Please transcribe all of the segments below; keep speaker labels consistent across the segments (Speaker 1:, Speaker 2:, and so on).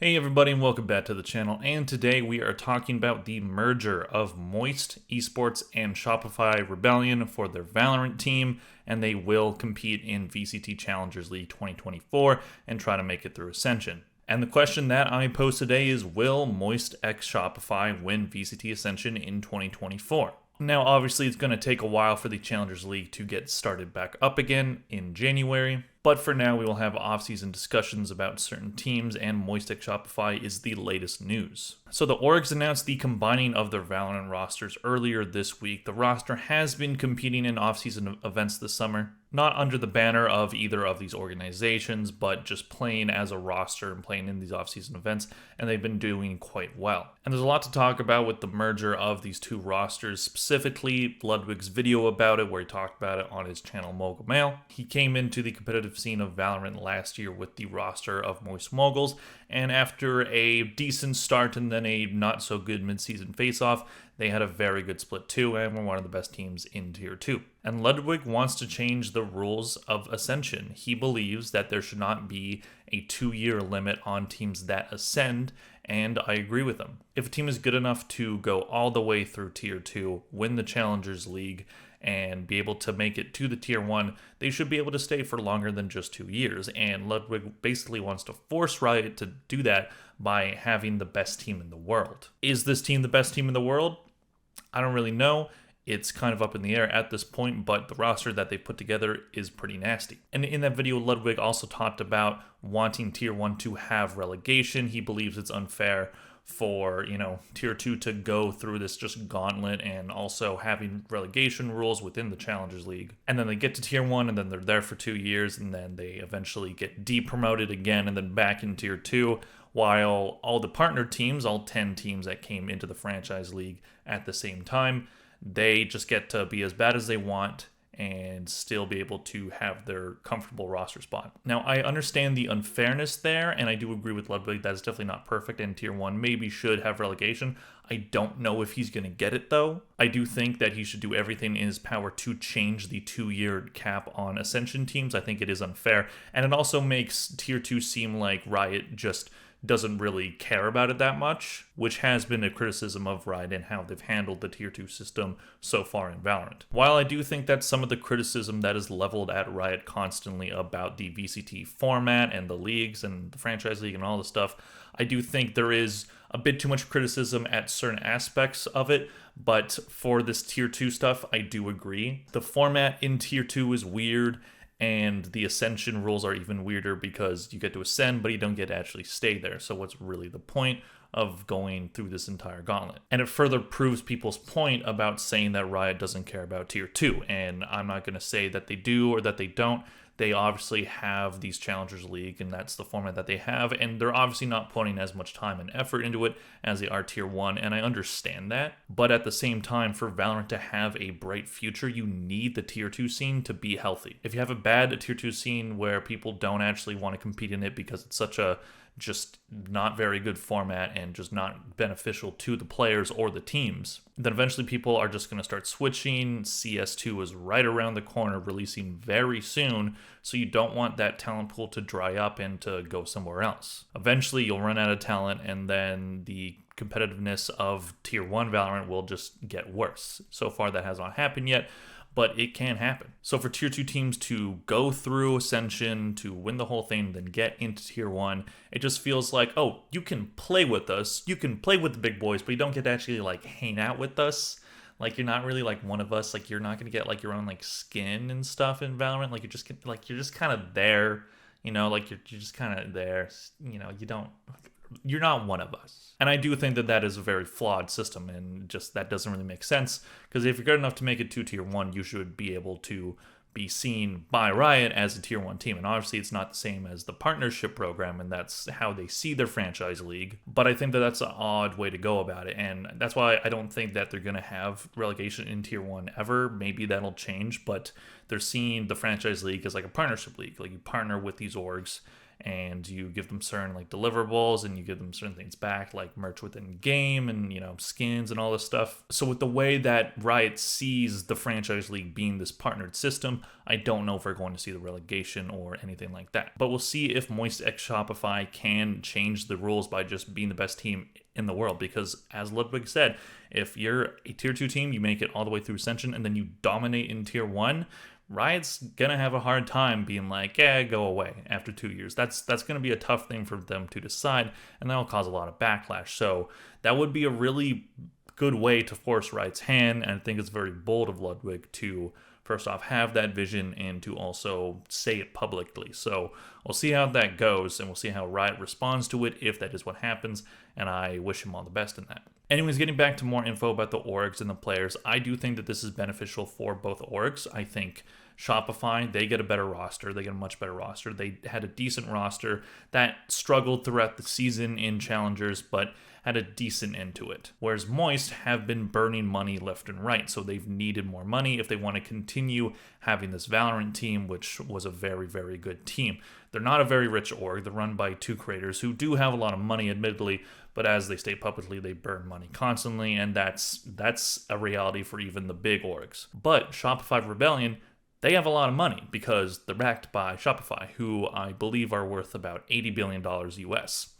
Speaker 1: Hey everybody and welcome back to the channel, and today we are talking about the merger of Moist, Esports, and Shopify Rebellion for their Valorant team, and they will compete in VCT Challengers League 2024 and try to make it through Ascension. And the question that I posed today is, will Moist X Shopify win VCT Ascension in 2024? Now, obviously, it's going to take a while for the Challengers League to get started back up again in January. But for now, we will have off-season discussions about certain teams, and Moist X Shopify is the latest news. So the orgs announced the combining of their Valorant rosters earlier this week. The roster has been competing in off-season events this summer, not under the banner of either of these organizations, but just playing as a roster and playing in these off-season events, and they've been doing quite well. And there's a lot to talk about with the merger of these two rosters, specifically Ludwig's video about it, where he talked about it on his channel Mogul Mail. He came into the competitive scene of Valorant last year with the roster of Moist Moguls, and after a decent start and then a not so good mid-season face-off, they had a very good split too, and were one of the best teams in Tier 2. And Ludwig wants to change the rules of Ascension. He believes that there should not be a 2-year limit on teams that ascend, and I agree with him. If a team is good enough to go all the way through Tier 2, win the Challengers League, and be able to make it to the Tier 1, they should be able to stay for longer than just 2 years. And Ludwig basically wants to force Riot to do that by having the best team in the world. Is this team the best team in the world? I don't really know. It's kind of up in the air at this point, but the roster that they put together is pretty nasty. And in that video, Ludwig also talked about wanting Tier 1 to have relegation. He believes it's unfair for, Tier 2 to go through this just gauntlet, and also having relegation rules within the Challengers League. And then they get to Tier 1, and then they're there for 2 years, and then they eventually get depromoted again, and then back in Tier 2, while all the partner teams, all 10 teams that came into the franchise league at the same time, they just get to be as bad as they want and still be able to have their comfortable roster spot. Now, I understand the unfairness there, and I do agree with Ludwig that it's definitely not perfect, and Tier 1 maybe should have relegation. I don't know if he's going to get it, though. I do think that he should do everything in his power to change the 2-year cap on Ascension teams. I think it is unfair, and it also makes Tier 2 seem like Riot just doesn't really care about it that much, which has been a criticism of Riot and how they've handled the Tier 2 system so far in Valorant. While I do think that some of the criticism that is leveled at Riot constantly about the VCT format and the leagues and the franchise league and all this stuff, I do think there is a bit too much criticism at certain aspects of it, but for this Tier 2 stuff, I do agree. The format in Tier 2 is weird, and the Ascension rules are even weirder because you get to ascend, but you don't get to actually stay there. So what's really the point of going through this entire gauntlet? And it further proves people's point about saying that Riot doesn't care about Tier 2. And I'm not going to say that they do or that they don't. They obviously have these Challengers League, and that's the format that they have, and they're obviously not putting as much time and effort into it as they are Tier 1, and I understand that. But at the same time, for Valorant to have a bright future, you need the Tier 2 scene to be healthy. If you have a bad Tier 2 scene where people don't actually want to compete in it because it's such a just not very good format and just not beneficial to the players or the teams, then eventually people are just going to start switching. CS2 is right around the corner, releasing very soon, so you don't want that talent pool to dry up and to go somewhere else. Eventually you'll run out of talent, and then the competitiveness of Tier 1 Valorant will just get worse. So far that has not happened yet, but it can happen. So for Tier 2 teams to go through Ascension, to win the whole thing, then get into Tier 1, it just feels like, oh, you can play with us, you can play with the big boys, but you don't get to actually hang out with us. You're not really one of us. You're not gonna get your own skin and stuff in Valorant. You're just kind of there, you're just kind of there. You're not one of us. And I do think that that is a very flawed system, and just that doesn't really make sense, because if you're good enough to make it to Tier 1, you should be able to be seen by Riot as a Tier 1 team. And obviously it's not the same as the partnership program, and that's how they see their franchise league. But I think that that's an odd way to go about it, and that's why I don't think that they're going to have relegation in Tier 1 ever. Maybe that'll change, but they're seeing the franchise league as a partnership league. You partner with these orgs, and you give them certain like deliverables, and you give them certain things back like merch within game and skins and all this stuff. So with the way that Riot sees the franchise league being this partnered system, I don't know if we're going to see the relegation or anything like that. But we'll see if Moist X Shopify can change the rules by just being the best team in the world, because as Ludwig said, if you're a tier 2 team, you make it all the way through Ascension and then you dominate in tier 1, Riot's gonna have a hard time being like, yeah, go away after 2 years. That's gonna be a tough thing for them to decide, and that'll cause a lot of backlash. So that would be a really good way to force Riot's hand, and I think it's very bold of Ludwig to first off have that vision and to also say it publicly. So we'll see how that goes, and we'll see how Riot responds to it if that is what happens, and I wish him all the best in that. Anyways, getting back to more info about the orgs and the players, I do think that this is beneficial for both orgs. I think Shopify, they get a better roster. They get a much better roster. They had a decent roster that struggled throughout the season in Challengers, but had a decent end to it. Whereas Moist have been burning money left and right, so they've needed more money if they want to continue having this Valorant team, which was a very, very good team. They're not a very rich org. They're run by 2 creators who do have a lot of money, admittedly, but as they state publicly, they burn money constantly, and that's a reality for even the big orgs. But Shopify Rebellion, they have a lot of money because they're backed by Shopify, who I believe are worth about $80 billion US.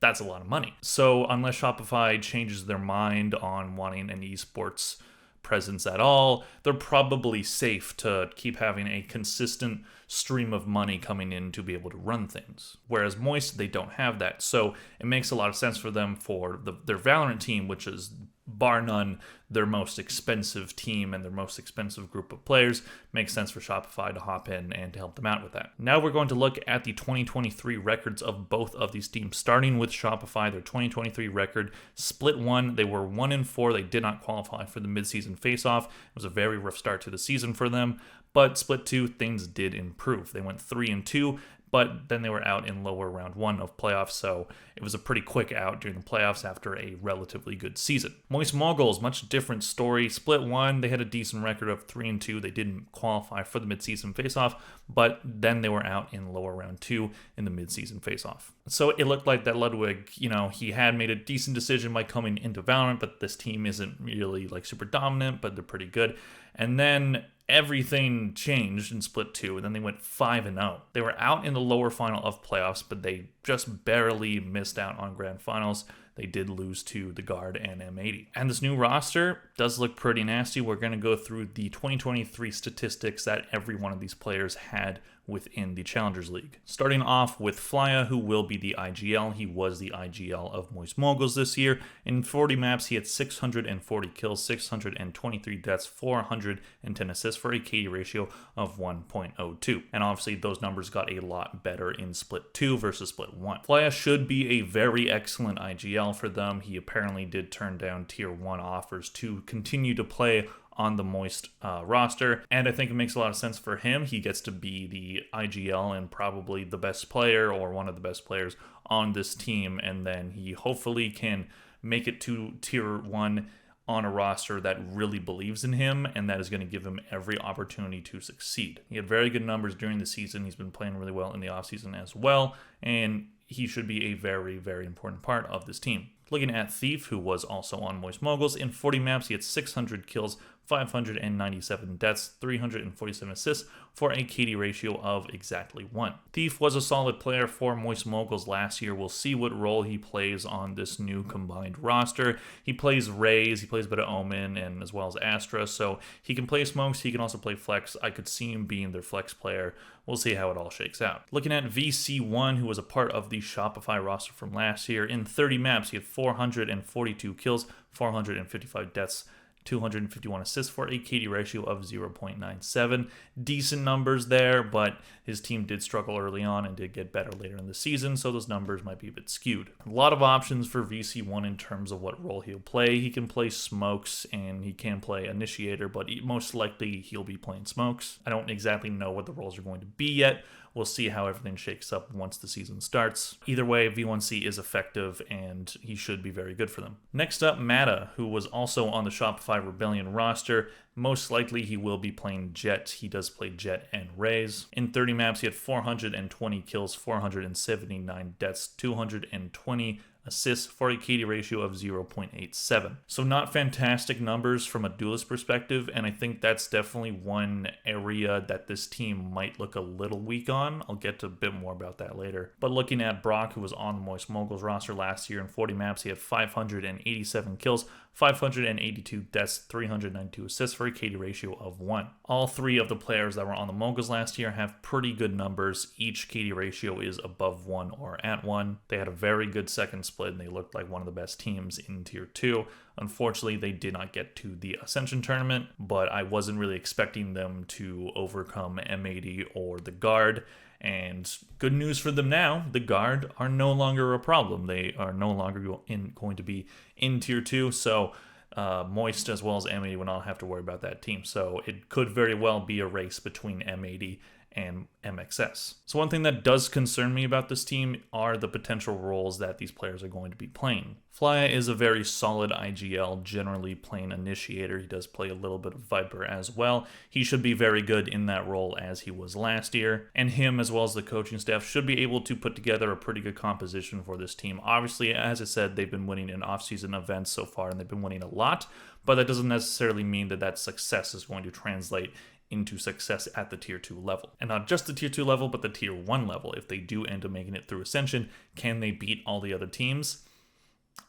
Speaker 1: That's a lot of money. So unless Shopify changes their mind on wanting an esports presence at all, they're probably safe to keep having a consistent stream of money coming in to be able to run things. Whereas Moist, they don't have that. So it makes a lot of sense for them for their Valorant team, which is bar none their most expensive team and their most expensive group of players. Makes sense for Shopify to hop in and to help them out with that. Now we're going to look at the 2023 records of both of these teams, starting with Shopify. Their 2023 record, Split 1, they were 1-4. They did not qualify for the midseason face-off. It was a very rough start to the season for them, but Split 2, things did improve. They went 3-2, but then they were out in lower round 1 of playoffs, so it was a pretty quick out during the playoffs after a relatively good season. Moist Moguls, much different story. Split 1, they had a decent record of 3-2. They didn't qualify for the midseason faceoff, but then they were out in lower round 2 in the midseason faceoff. So it looked like that Ludwig, he had made a decent decision by coming into Valorant, but this team isn't really like super dominant, but they're pretty good. And then everything changed in Split 2, and then they went 5-0. They were out in the lower final of playoffs, but they just barely missed out on grand finals. They did lose to the Guard and M80. And this new roster does look pretty nasty. We're going to go through the 2023 statistics that every one of these players had within the Challengers League. Starting off with Flya, who will be the IGL. He was the IGL of Moist Moguls this year. In 40 maps, he had 640 kills, 623 deaths, 410 assists for a KD ratio of 1.02. And obviously, those numbers got a lot better in Split 2 versus Split 1. Flya should be a very excellent IGL for them. He apparently did turn down Tier 1 offers to continue to play on the Moist roster, and I think it makes a lot of sense for him. He gets to be the IGL and probably the best player or one of the best players on this team, and then he hopefully can make it to Tier 1 on a roster that really believes in him, and that is going to give him every opportunity to succeed. He had very good numbers during the season. He's been playing really well in the offseason as well, and he should be a very, very important part of this team. Looking at Thief, who was also on Moist Moguls, in 40 maps, he had 600 kills, 597 deaths, 347 assists for a KD ratio of exactly 1. Thief was a solid player for Moist Moguls last year. We'll see what role he plays on this new combined roster. He plays Raze, he plays a bit of Omen, and as well as Astra, so he can play smokes, he can also play flex. I could see him being their flex player. We'll see how it all shakes out. Looking at VC1, who was a part of the Shopify roster from last year, in 30 maps, he had 442 kills, 455 deaths, 251 assists for a KD ratio of 0.97. Decent numbers there, but his team did struggle early on and did get better later in the season, so those numbers might be a bit skewed. A lot of options for VC1 in terms of what role he'll play. He can play smokes and he can play initiator, but most likely he'll be playing smokes. I don't exactly know what the roles are going to be yet. We'll see how everything shakes up once the season starts. Either way, V1C is effective and he should be very good for them. Next up, Mata, who was also on the Shopify Rebellion roster. Most likely he will be playing Jet. He does play Jet and Raze. In 30 maps, he had 420 kills, 479 deaths, 220 assists for a KD ratio of 0.87. So not fantastic numbers from a duelist perspective, and I think that's definitely one area that this team might look a little weak on. I'll get to a bit more about that later. But looking at Brock, who was on the Moist Moguls roster last year in 40 maps, he had 587 kills, 582 deaths, 392 assists for a KD ratio of 1. All three of the players that were on the Moguls last year have pretty good numbers. Each KD ratio is above 1 or at 1. They had a very good second split, and they looked like one of the best teams in Tier 2. Unfortunately, they did not get to the Ascension tournament, but I wasn't really expecting them to overcome M80 or the Guard. And good news for them now, the Guard are no longer a problem. They are no longer going to be in Tier 2, so Moist as well as M80 will not have to worry about that team. So it could very well be a race between M80 and MXS. So one thing that does concern me about this team are the potential roles that these players are going to be playing. Flya is a very solid IGL, generally playing initiator. He does play a little bit of Viper as well. He should be very good in that role as he was last year. And him as well as the coaching staff should be able to put together a pretty good composition for this team. Obviously, as I said, they've been winning in off-season events so far, and they've been winning a lot, but that doesn't necessarily mean that that success is going to translate into success at the Tier 2 level. And not just the Tier 2 level, but the Tier 1 level. If they do end up making it through Ascension, can they beat all the other teams?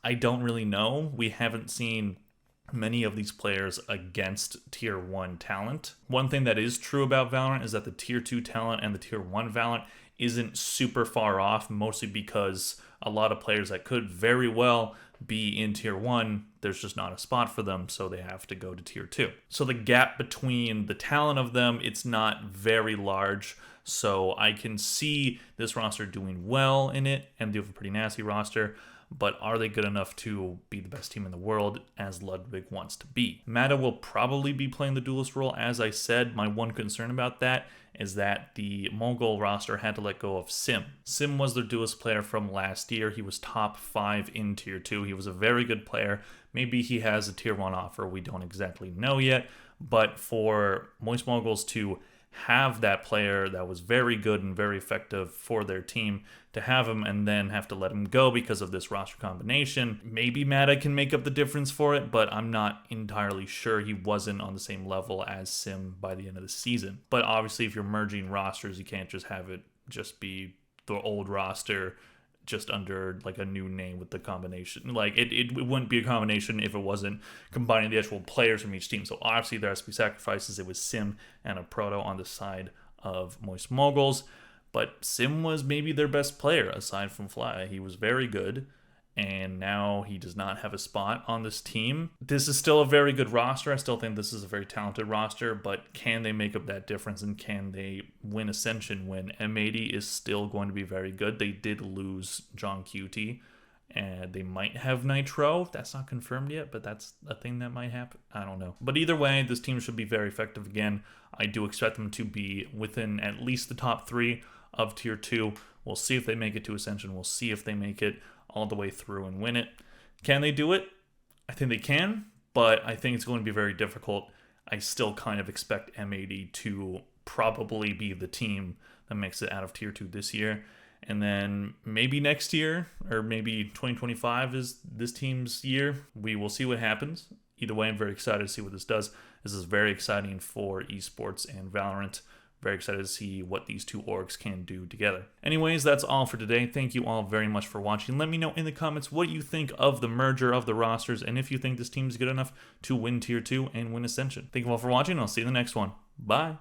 Speaker 1: I don't really know. We haven't seen many of these players against Tier 1 talent. One thing that is true about Valorant is that the Tier 2 talent and the Tier 1 Valorant isn't super far off, mostly because a lot of players that could very well be in Tier 1, there's just not a spot for them, so they have to go to Tier 2. So the gap between the talent of them, it's not very large, so I can see this roster doing well in it, and they have a pretty nasty roster, but are they good enough to be the best team in the world as Ludwig wants to be? Mata will probably be playing the duelist role. As I said, my one concern about that is that the Mongol roster had to let go of Sim. Sim was their duelist player from last year. He was top 5 in Tier 2. He was a very good player. Maybe he has a Tier 1 offer. We don't exactly know yet. But for Moist Moguls to have that player that was very good and very effective for their team, to have him and then have to let him go because of this roster combination, maybe Mata can make up the difference for it, but I'm not entirely sure. He wasn't on the same level as Sim by the end of the season. But obviously, if you're merging rosters, you can't just have it just be the old roster just under like a new name with the combination. Like it wouldn't be a combination if it wasn't combining the actual players from each team. So obviously there has to be sacrifices. It was Sim and a Proto on the side of Moist Moguls, but Sim was maybe their best player aside from Fly. He was very good, and now he does not have a spot on this team. This is still a very good roster. I still think this is a very talented roster, but can they make up that difference, and can they win Ascension when M80 is still going to be very good? They did lose John QT, and they might have Nitro. That's not confirmed yet, but that's a thing that might happen. I don't know. But either way, this team should be very effective again. I do expect them to be within at least the top 3 of Tier 2. We'll see if they make it to Ascension. We'll see if they make it all the way through and win it. Can they do it? I think they can, but I think it's going to be very difficult. I still kind of expect M80 to probably be the team that makes it out of Tier 2 this year. And then maybe next year, or maybe 2025 is this team's year. We will see what happens. Either way, I'm very excited to see what this does. This is very exciting for esports and Valorant. Very excited to see what these two orgs can do together. Anyways, that's all for today. Thank you all very much for watching. Let me know in the comments what you think of the merger of the rosters, and if you think this team is good enough to win Tier 2 and win Ascension. Thank you all for watching. I'll see you in the next one. Bye.